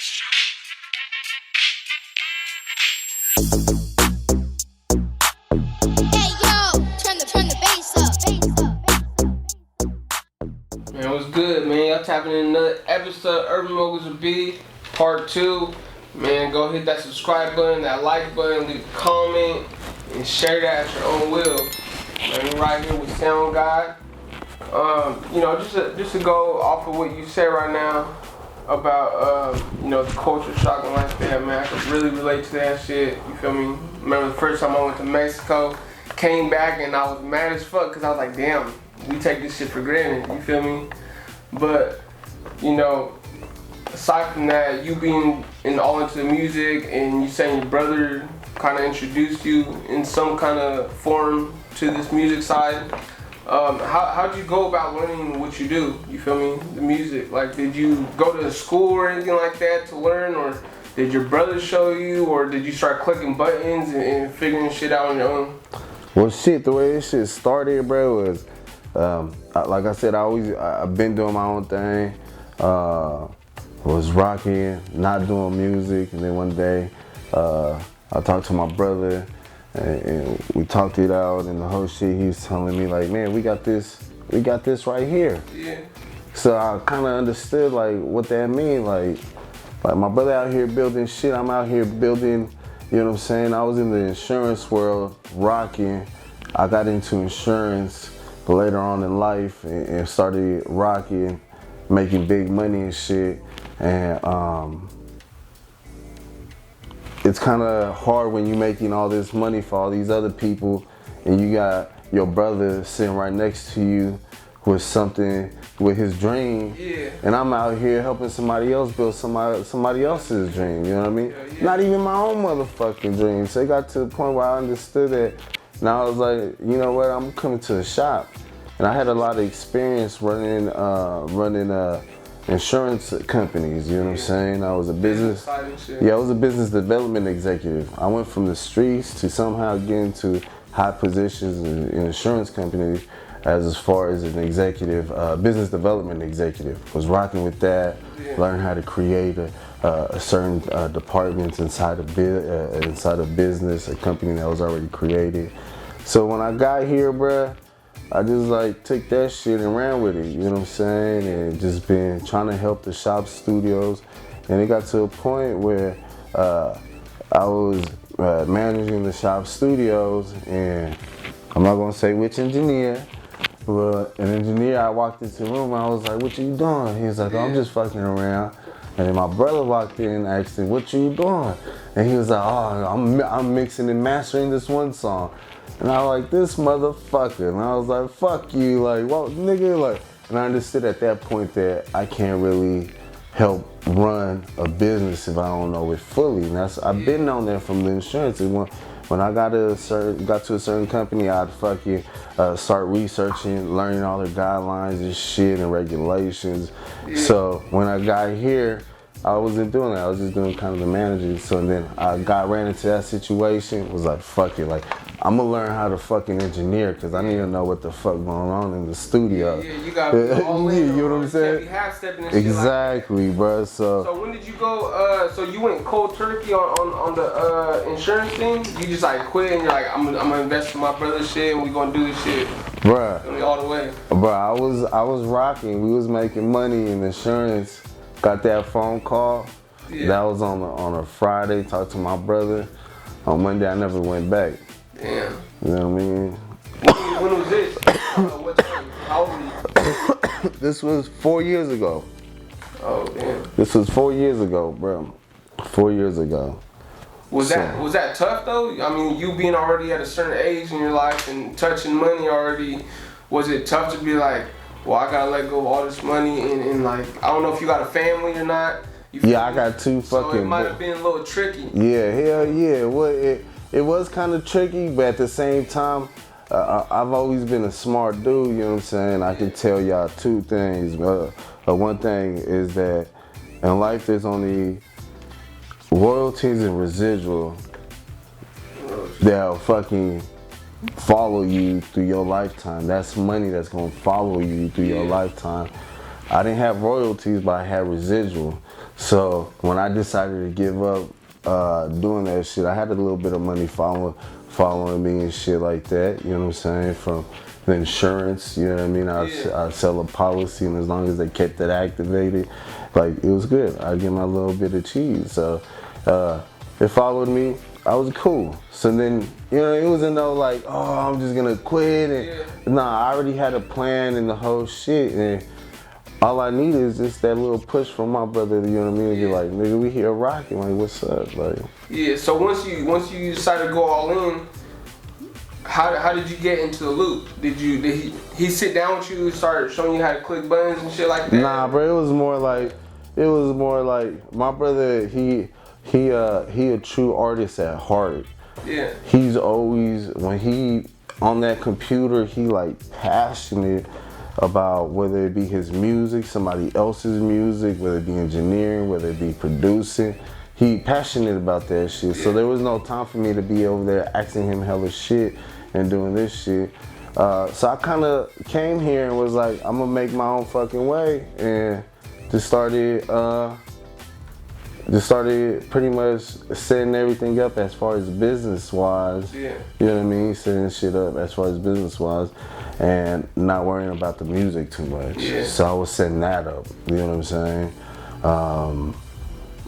Man, what's good, man? Y'all tapping in another episode of UrbanMogulswithB, part 2. Man, go hit that subscribe button, that like button, leave a comment, and share that at your own will. Man, we're right here with SoundGod. Just to go off of what you said right now about, the culture shock and like that, man, I could really relate to that shit. You feel me? Remember the first time I went to Mexico, came back, and I was mad as fuck because I was like, damn, we take this shit for granted, you feel me? But, aside from that, you being all into the music and you saying your brother kind of introduced you in some kind of form to this music side, how'd you go about learning what you do, you feel me, the music? Like, did you go to school or anything like that to learn, or did your brother show you, or did you start clicking buttons and figuring shit out on your own? Well, shit, the way this shit started, bro, was like I said, I've been doing my own thing. Was rocking, not doing music, and then one day I talked to my brother, and we talked it out, and the whole shit. He was telling me like, man, we got this right here. Yeah. So I kind of understood like what that mean. Like my brother out here building shit. I'm out here building. You know what I'm saying? I was in the insurance world, rocking. I got into insurance later on in life and started rocking, making big money and shit. And it's kind of hard when you're making all this money for all these other people and you got your brother sitting right next to you with something, with his dream. Yeah. And I'm out here helping somebody else build somebody else's dream, you know what I mean? Yeah. Not even my own motherfucking dream. So it got to the point where I understood that. Now I was like, you know what, I'm coming to the shop. And I had a lot of experience running insurance companies, you know what I'm saying? I was a business development executive. I went from the streets to somehow getting to high positions in insurance companies as far as an executive, business development executive. Was rocking with that, learned how to create a certain departments inside of business, a company that was already created. So when I got here, bruh, I just like took that shit and ran with it, you know what I'm saying? And just been trying to help the shop studios. And it got to a point where I was managing the shop studios, and I'm not gonna say which engineer, but an engineer, I walked into the room and I was like, what you doing? He was like, oh, I'm just fucking around. And then my brother walked in and asked him, what you doing? And he was like, oh, I'm mixing and mastering this one song. And I was like, this motherfucker. And I was like, fuck you, like, what, nigga? Like, and I understood at that point that I can't really help run a business if I don't know it fully. And I've been on there from the insurance. And when I got to a certain company, I'd fucking start researching, learning all their guidelines and shit and regulations. Yeah. So when I got here, I wasn't doing that. I was just doing kind of the managing. So then I ran into that situation. Was like, fuck it. Like, I'm gonna learn how to fucking engineer because I need to know what the fuck going on in the studio. Yeah, you got to all in. You know what I'm saying? Half-stepping and exactly, shit like bro. So when did you go? So you went cold turkey on the insurance thing? You just like quit and you're like, I'm gonna invest in my brother's shit and we gonna do this shit, bruh. All the way. Bruh, I was rocking. We was making money in insurance. Got that phone call. Yeah. That was on a Friday. Talked to my brother. On Monday, I never went back. Damn. You know what I mean? When was this? What time? How old were you? This was 4 years ago. Oh, damn. This was 4 years ago, bro. 4 years ago. Was that tough though? I mean, you being already at a certain age in your life and touching money already, was it tough to be like, well, I gotta let go of all this money and like, I don't know if you got a family or not. Yeah, I got two fucking. So it might have been a little tricky. Yeah, hell yeah. Well, it was kind of tricky, but at the same time, I've always been a smart dude, you know what I'm saying? I can tell y'all two things. One thing is that in life there's only royalties and residual that'll fucking follow you through your lifetime. That's money that's gonna follow you through your lifetime. I didn't have royalties, but I had residual. So when I decided to give up doing that shit, I had a little bit of money following me and shit like that. You know what I'm saying? From the insurance, you know what I mean? I'd sell a policy, and as long as they kept it activated, like, it was good. I'd get my little bit of cheese. So it followed me. I was cool. So then, you know, it wasn't no like, oh, I'm just gonna quit. And nah, I already had a plan and the whole shit. And all I need is just that little push from my brother, you know what I mean? Be like, nigga, we here rocking, like, what's up? Like, yeah, so once you decided to go all in, how did you get into the loop? Did he sit down with you and start showing you how to click buttons and shit like that? Nah, bro, it was more like my brother, he a true artist at heart. Yeah. He's always, when he on that computer, he like passionate about whether it be his music, somebody else's music, whether it be engineering, whether it be producing. He passionate about that shit. So there was no time for me to be over there asking him hella shit and doing this shit. So I kind of came here and was like, I'm gonna make my own fucking way, and just started pretty much setting everything up as far as business wise. Yeah. You know what I mean? Setting shit up as far as business wise, and not worrying about the music too much. Yeah. So I was setting that up. You know what I'm saying?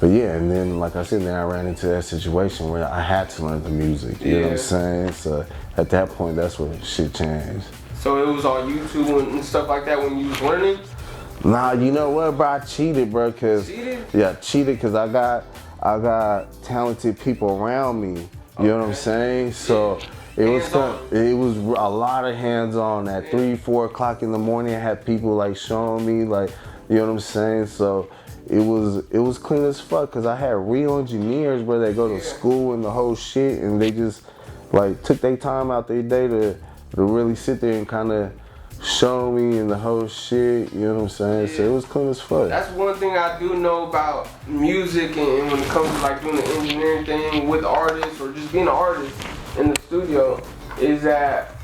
But yeah, and then like I said, then I ran into that situation where I had to learn the music. You know what I'm saying? So at that point, that's where shit changed. So it was on YouTube and stuff like that when you was learning? Nah, you know what, bro? I cheated, bro. Cheated because I got talented people around me. You know what I'm saying? So it was a lot of hands on. At 3, 4 o'clock in the morning, I had people like showing me, like, you know what I'm saying? So it was clean as fuck, because I had real engineers where they go to school and the whole shit, and they just like took their time out their day to really sit there and kind of show me and the whole shit, you know what I'm saying? So it was clean as fuck. That's one thing I do know about music, and when it comes to like doing the engineering thing with artists or just being an artist in the studio, is that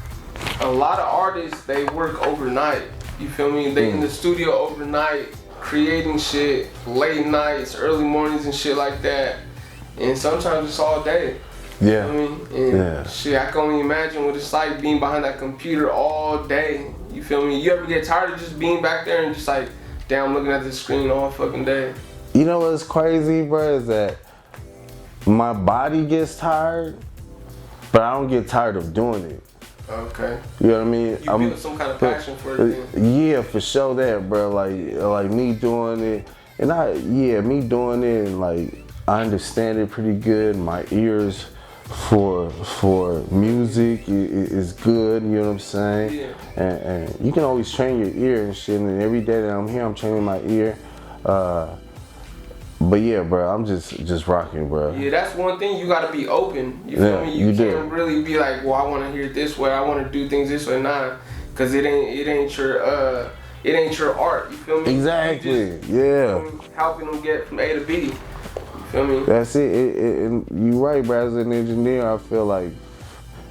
a lot of artists, they work overnight. You feel me? They in the studio overnight, creating shit, late nights, early mornings and shit like that. And sometimes it's all day. Yeah. You know what I mean? And shit, I can only imagine what it's like being behind that computer all day. You feel me? You ever get tired of just being back there and just like, damn, I'm looking at the screen all fucking day? You know what's crazy, bro, is that my body gets tired, but I don't get tired of doing it. Okay. You know what I mean? You feel some kind of passion for it then? Yeah, for sure that, bro. Like me doing it, and me doing it, and like I understand it pretty good. My ears for music is good, you know what I'm saying? Yeah. And you can always train your ear and shit, and every day that I'm here, I'm training my ear. But yeah, bro, I'm just rocking, bro. Yeah, that's one thing, you gotta be open. You feel me? You can't really be like, well, I want to hear it this way, I want to do things this way, nah, cause it ain't your art. You feel me? Exactly. Yeah. Helping them get from A to B. Feel me? That's it. And you right, bro. As an engineer, I feel like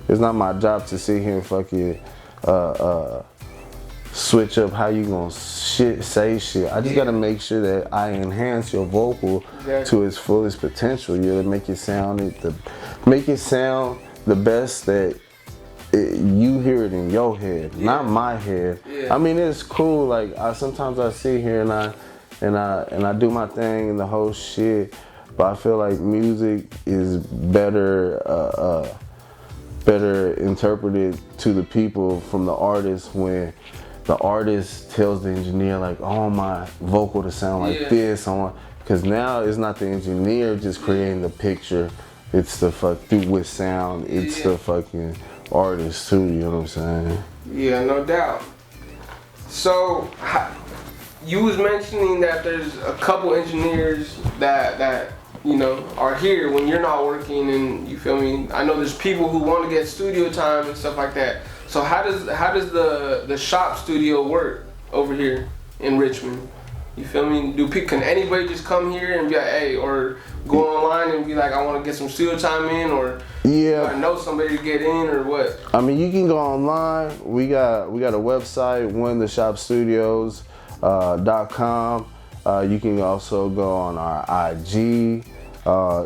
it's not my job to sit here and fucking switch up how you gonna say shit. I just gotta make sure that I enhance your vocal to its fullest potential. You know, to make it sound the best that you hear it in your head, not my head. Yeah. I mean, it's cool. Like sometimes I sit here and I do my thing and the whole shit. But I feel like music is better interpreted to the people from the artist when the artist tells the engineer like, I want my vocal to sound like this. Because now it's not the engineer just creating the picture. It's the with sound. It's the fucking artist too, you know what I'm saying? Yeah, no doubt. So, you was mentioning that there's a couple engineers that you know, are here when you're not working, and you feel me? I know there's people who want to get studio time and stuff like that. So how does the shop studio work over here in Richmond? You feel me? Can anybody just come here and be like, hey, or go online and be like, I want to get some studio time in, or I know somebody to get in, or what? I mean, you can go online. We got a website, onetheshopstudios.com. You can also go on our IG.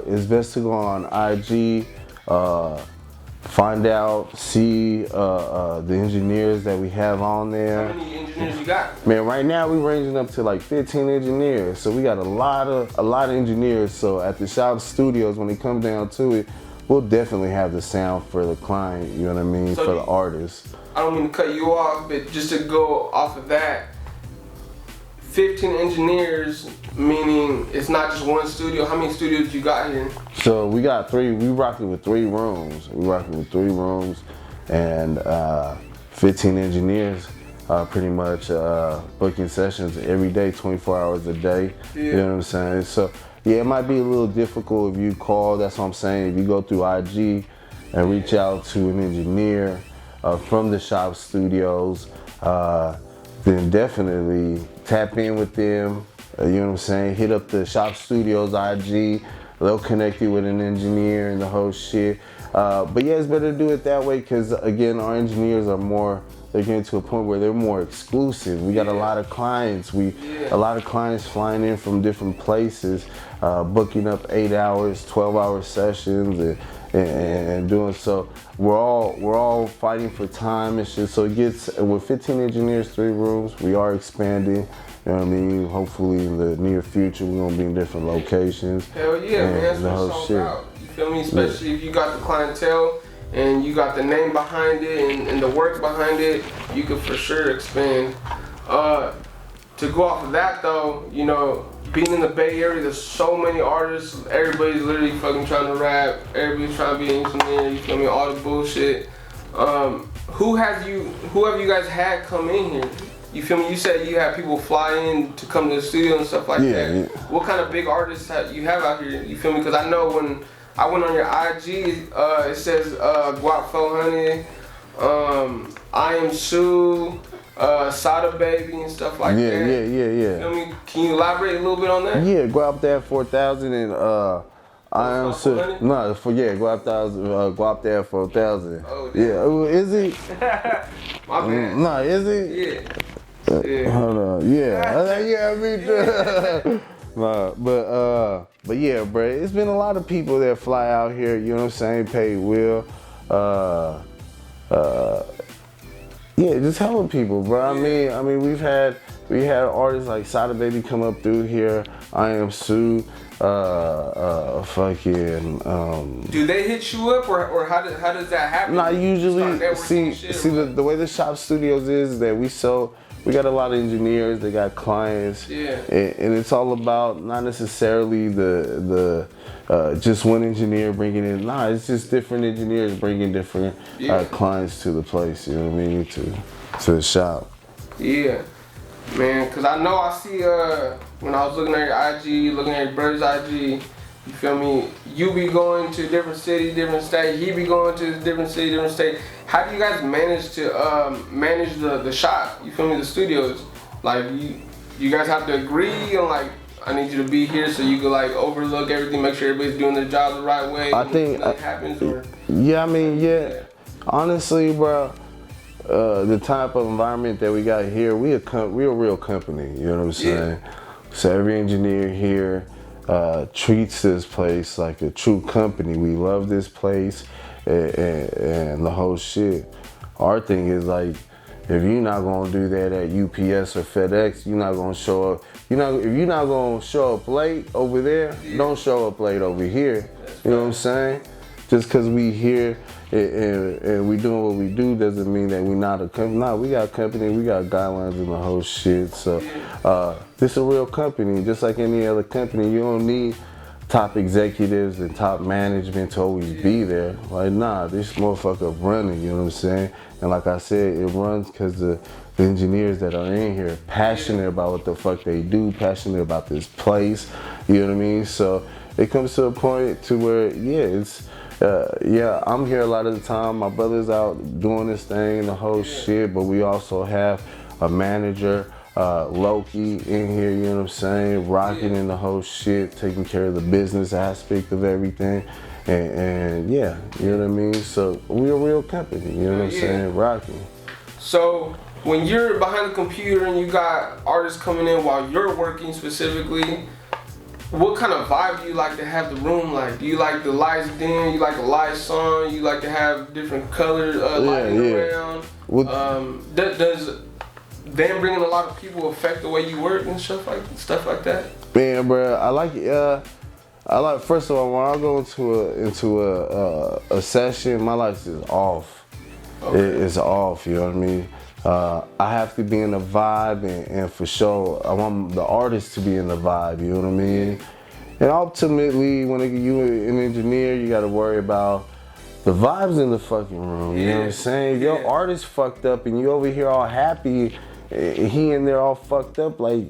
It's best to go on IG, find out, see the engineers that we have on there. How many engineers you got? Man, right now we ranging up to like 15 engineers. So we got a lot of engineers. So at the shop studios, when it comes down to it, we'll definitely have the sound for the client, you know what I mean, so for the artist. I don't mean to cut you off, but just to go off of that, 15 engineers, meaning it's not just one studio. How many studios you got here? So we got three. We rocking with 3 rooms. And 15 engineers. Pretty much booking sessions every day, 24 hours a day. Yeah. You know what I'm saying? So yeah, it might be a little difficult if you call. That's what I'm saying. If you go through IG and reach out to an engineer from the shop studios, then definitely tap in with them. You know what I'm saying? Hit up the shop studios IG. They'll connect you with an engineer and the whole shit. But yeah, it's better to do it that way because again, our engineers are more. They're getting to a point where they're more exclusive. We got a lot of clients. A lot of clients flying in from different places, booking up 8 hours, 12-hour sessions, and doing so. We're all fighting for time and shit. So it gets with 15 engineers, 3 rooms. We are expanding. You know what I mean? Hopefully in the near future we're gonna be in different locations. Hell yeah, man! That's what it's all about. You feel me? Especially if you got the clientele. And you got the name behind it and the work behind it, you can for sure expand. To go off of that though, you know, being in the Bay Area, there's so many artists. Everybody's literally fucking trying to rap. Everybody's trying to be an engineer. You feel me? All the bullshit. Who have you guys had come in here? You feel me? You said you have people fly in to come to the studio and stuff like that. Yeah. What kind of big artists you have out here? You feel me? Because I know when I went on your IG, it says Guap 400, I Am Sue, Sada Baby and stuff like that. Yeah. Feel me? Can you elaborate a little bit on that? Yeah, Guap Dad 4000 and I Am Sue. No, Guap Dad 4000. Oh, yeah, is he? My bad. No, is he? Yeah. Hold on. Yeah, me too. But yeah, bro, it's been a lot of people that fly out here, you know what I'm saying, paid well. Yeah, just helping people, bro. I mean, we had artists like Sada Baby come up through here, I Am Sue, fucking. Do they hit you up or how does that happen? Nah, usually see the way the shop studios is that we got a lot of engineers, they got clients, and it's all about not necessarily the just one engineer bringing in. Nah, it's just different engineers bringing different clients to the place. You know what I mean? To the shop. Yeah, man. Cause I know I see when I was looking at your IG, looking at your brother's IG. You feel me? You be going to different city, different state. He be going to different city, different state. How do you guys manage to manage the shop? You feel me? The studios. Like you guys have to agree on like I need you to be here so you can like overlook everything, make sure everybody's doing their job the right way. I think that happens. Or honestly, bro. The type of environment that we got here, we a real company. You know what I'm saying? So every engineer here. Treats this place like a true company. We love this place and the whole shit. Our thing is like, if you're not gonna do that at UPS or FedEx, you're not gonna show up. If you're not gonna show up late over there, don't show up late over here. You know what I'm saying? Just because we here and we doing what we do doesn't mean that we not a company. No, we got a company, we got guidelines and the whole shit. So this is a real company, just like any other company. You don't need top executives and top management to always be there. Like, nah, this motherfucker running, you know what I'm saying? And like I said, it runs because the engineers that are in here passionate about what the fuck they do, passionate about this place, you know what I mean? So it comes to a point to where, it's, I'm here a lot of the time. My brother's out doing this thing, the whole shit, but we also have a manager, Loki in here, you know what I'm saying, rocking in the whole shit, taking care of the business aspect of everything. And you know what I mean? So we're a real company, you know what I'm saying, rocking. So when you're behind the computer and you got artists coming in while you're working specifically, what kind of vibe do you like to have the room like? Do you like the lights dim? You like a light song? You like to have different colors lighting around? Does them bringing a lot of people affect the way you work and stuff like that? Man, bro, I like it. First of all, when I go into a session, my lights is off. Okay. It's off. You know what I mean? I have to be in the vibe, and for sure, I want the artist to be in the vibe, you know what I mean? And ultimately, when you're an engineer, you gotta worry about the vibes in the fucking room, you know what I'm saying? If your artist fucked up and you over here all happy, he in there all fucked up, like,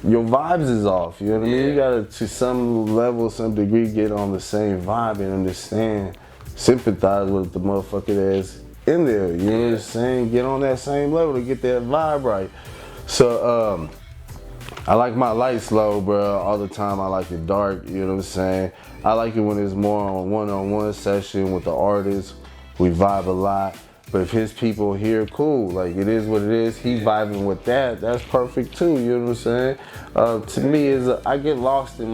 your vibes is off, you know what I mean? You gotta, to some level, some degree, get on the same vibe and understand, sympathize with the motherfucker that's in there, you know what I'm saying? Get on that same level to get that vibe right. So I like my lights low, bro, all the time. I like it dark, you know what I'm saying? I like it when it's more on one-on-one session with the artist. We vibe a lot. But if his people here, cool, like it is what it is. He vibing with that, that's perfect too, you know what I'm saying? To me, I get lost in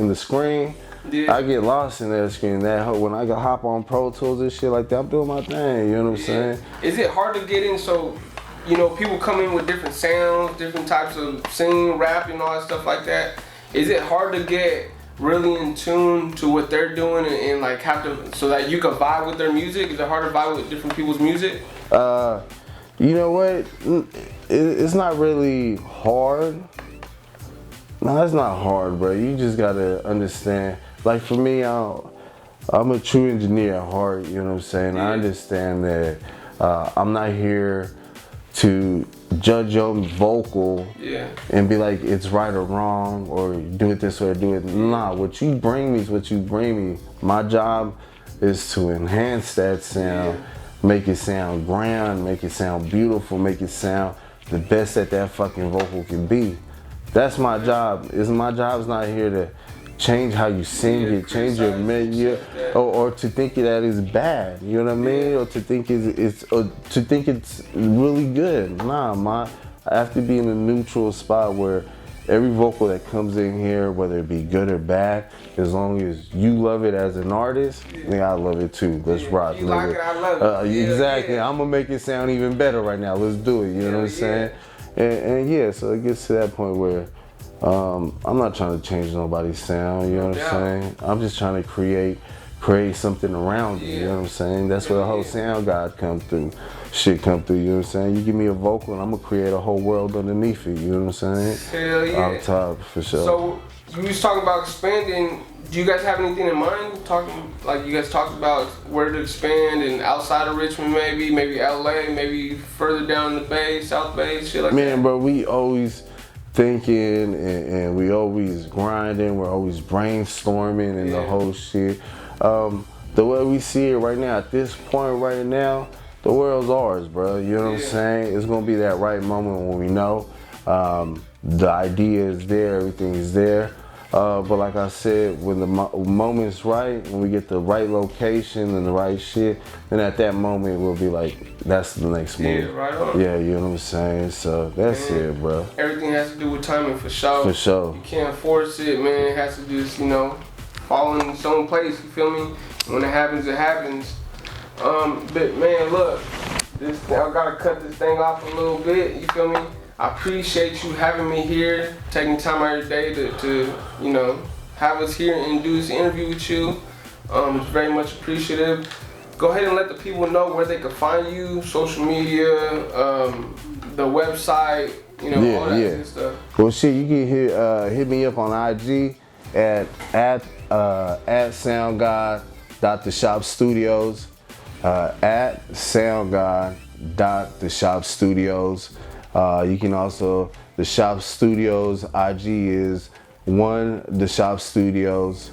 the screen. Yeah. I get lost in that screen. When I hop on Pro Tools and shit like that, I'm doing my thing. You know what I'm saying? Is it hard to get in? So, you know, people come in with different sounds, different types of singing, rapping, all that stuff like that. Is it hard to get really in tune to what they're doing and like have to, so that you can vibe with their music? Is it hard to vibe with different people's music? You know what? It's not really hard. No, it's not hard, bro. You just gotta understand. Like for me, I'm a true engineer at heart, you know what I'm saying? I understand that I'm not here to judge your vocal and be like it's right or wrong or do it this way or do it. Nah, what you bring me is what you bring me. My job is to enhance that sound, make it sound grand, make it sound beautiful, make it sound the best that fucking vocal can be. That's my job. My job's not here to change how you sing it, change your menu, or to think that it's bad. You know what I mean? Or to think it's really good. Nah, I have to be in a neutral spot where every vocal that comes in here, whether it be good or bad, as long as you love it as an artist, then I love it too. Let's rock. You like it, I love it. Exactly. I'm gonna make it sound even better right now. Let's do it. You know what I'm saying? And so it gets to that point where I'm not trying to change nobody's sound, you know what I'm saying? I'm just trying to create something around it, you know what I'm saying? That's where the whole SoundGod come through, you know what I'm saying? You give me a vocal and I'm gonna create a whole world underneath it, you know what I'm saying? Hell yeah. On top, for sure. So, you was talking about expanding. Do you guys have anything in mind? You guys talked about where to expand and outside of Richmond maybe LA, maybe further down the Bay, South Bay, shit like that? Man, bro, we always thinking and we always grinding, we're always brainstorming and the whole shit. The way we see it right now, at this point right now, the world's ours, bro. You know what I'm saying? It's gonna be that right moment when we know the idea is there, everything is there. But like I said, when the moment's right, when we get the right location and the right shit, then at that moment we'll be like, that's the next move. Yeah, right on. Yeah, you know what I'm saying? So that's it, bro. Everything has to do with timing, for sure. For sure. You can't force it, man. It has to just, fall in its own place, you feel me? When it happens, it happens. But man, look, I gotta cut this thing off a little bit, you feel me? I appreciate you having me here, taking time out of your day to have us here and do this interview with you. It's very much appreciative. Go ahead and let the people know where they can find you, social media, the website, all that good stuff. Well, shit, you can hit me up on IG at SoundGod.theshopstudios, at SoundGod.theshopstudios. You can also, the Shop Studios IG is the Shop Studios,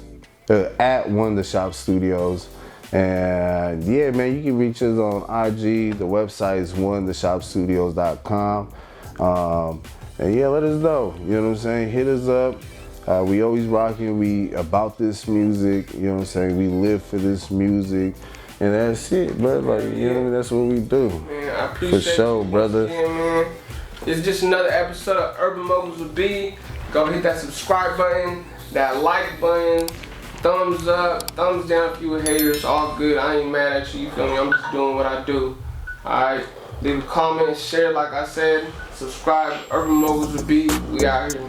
at the Shop Studios. And yeah, man, you can reach us on IG. The website is theshopstudios.com. And yeah, let us know. You know what I'm saying? Hit us up. We always rocking. We about this music. You know what I'm saying? We live for this music. And that's it, bro. Like, you know what I mean? That's what we do. Man, I appreciate For sure, you brother. Again, man. It's just another episode of Urban Moguls with B. Go hit that subscribe button, that like button, thumbs up, thumbs down if you were haters. All good. I ain't mad at you. You feel me? I'm just doing what I do. Alright. Leave a comment, share like I said. Subscribe. Urban Moguls with B. We out here.